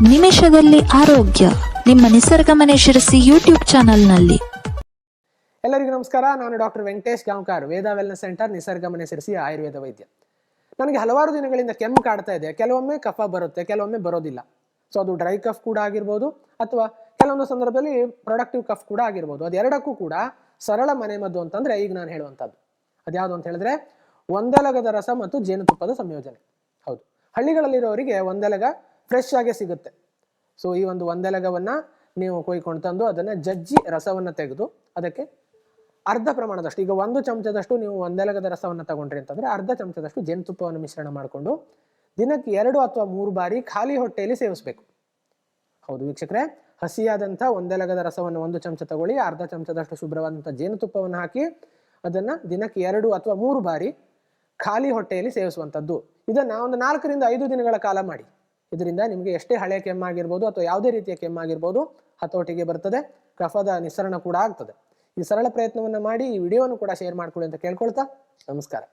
ನಿಮಿಷದಲ್ಲಿ ಆರೋಗ್ಯ ನಿಮ್ಮ ನಿಸರ್ಗ ಮನೆ ಶಿರಸಿ ಯೂಟ್ಯೂಬ್ ಚಾನೆಲ್ನಲ್ಲಿ. ಎಲ್ಲರಿಗೂ ನಮಸ್ಕಾರ. ನಾನು ಡಾಕ್ಟರ್ ವೆಂಕಟೇಶ್ ಗಾಂವ್ಕರ್, ವೇದ ವೆಲ್ನೆಸ್ ಸೆಂಟರ್, ನಿಸರ್ಗ ಮನೆ ಶಿರಸಿ, ಆಯುರ್ವೇದ ವೈದ್ಯ. ನನಗೆ ಹಲವಾರು ದಿನಗಳಿಂದ ಕೆಮ್ಮು ಕಾಡ್ತಾ ಇದೆ. ಕೆಲವೊಮ್ಮೆ ಕಫ ಬರುತ್ತೆ, ಕೆಲವೊಮ್ಮೆ ಬರೋದಿಲ್ಲ. ಸೊ ಅದು ಡ್ರೈ ಕಫ್ ಕೂಡ ಆಗಿರ್ಬೋದು, ಅಥವಾ ಕೆಲವೊಂದು ಸಂದರ್ಭದಲ್ಲಿ ಪ್ರೊಡಕ್ಟಿವ್ ಕಫ್ ಕೂಡ ಆಗಿರ್ಬೋದು. ಅದೆರಡಕ್ಕೂ ಕೂಡ ಸರಳ ಮನೆಮದ್ದು ಅಂತಂದ್ರೆ ಈಗ ನಾನು ಹೇಳುವಂಥದ್ದು ಅದ್ಯಾವುದು ಅಂತ ಹೇಳಿದ್ರೆ ಒಂದೆಲಗದ ರಸ ಮತ್ತು ಜೇನುತುಪ್ಪದ ಸಂಯೋಜನೆ. ಹೌದು, ಹಳ್ಳಿಗಳಲ್ಲಿರೋರಿಗೆ ಒಂದೆಲಗ ಫ್ರೆಶ್ ಆಗೇ ಸಿಗುತ್ತೆ. ಸೊ ಈ ಒಂದು ಒಂದೆಲಗವನ್ನ ನೀವು ಕೊಯ್ಕೊಂಡು ತಂದು ಅದನ್ನ ಜಜ್ಜಿ ರಸವನ್ನ ತೆಗೆದು ಅದಕ್ಕೆ ಅರ್ಧ ಪ್ರಮಾಣದಷ್ಟು, ಈಗ 1 ಚಮಚದಷ್ಟು ನೀವು ಒಂದೆಲಗದ ರಸವನ್ನ ತಗೊಂಡ್ರಿ ಅಂತಂದ್ರೆ ಅರ್ಧ ಚಮಚದಷ್ಟು ಜೇನುತುಪ್ಪವನ್ನು ಮಿಶ್ರಣ ಮಾಡಿಕೊಂಡು ದಿನಕ್ಕೆ 2 ಅಥವಾ 3 ಬಾರಿ ಖಾಲಿ ಹೊಟ್ಟೆಯಲ್ಲಿ ಸೇವಿಸಬೇಕು. ಹೌದು ವೀಕ್ಷಕರೇ, ಹಸಿಯಾದಂಥ ಒಂದೆಲಗದ ರಸವನ್ನು 1 ಚಮಚ ತಗೊಳ್ಳಿ, ಅರ್ಧ ಚಮಚದಷ್ಟು ಶುಭ್ರವಾದಂಥ ಜೇನುತುಪ್ಪವನ್ನು ಹಾಕಿ ಅದನ್ನ ದಿನಕ್ಕೆ 2 ಅಥವಾ 3 ಬಾರಿ ಖಾಲಿ ಹೊಟ್ಟೆಯಲ್ಲಿ ಸೇವಿಸುವಂಥದ್ದು. ಇದನ್ನ ಒಂದು 4 ರಿಂದ 5 ದಿನಗಳ ಕಾಲ ಮಾಡಿ. ಇದರಿಂದ ನಿಮಗೆ ಎಷ್ಟೇ ಹಳೆ ಕೆಮ್ಮಾಗಿರ್ಬೋದು ಅಥವಾ ಯಾವುದೇ ರೀತಿಯ ಕೆಮ್ಮಾಗಿರ್ಬೋದು ಹತೋಟಿಗೆ ಬರ್ತದೆ, ಕಫದ ನಿಸ್ಸರಣ ಕೂಡ ಆಗ್ತದೆ. ಈ ಸರಳ ಪ್ರಯತ್ನವನ್ನ ಮಾಡಿ ಈ ವಿಡಿಯೋವನ್ನು ಕೂಡ ಶೇರ್ ಮಾಡ್ಕೊಳ್ಳಿ ಅಂತ ಕೇಳ್ಕೊಳ್ತಾ ನಮಸ್ಕಾರ.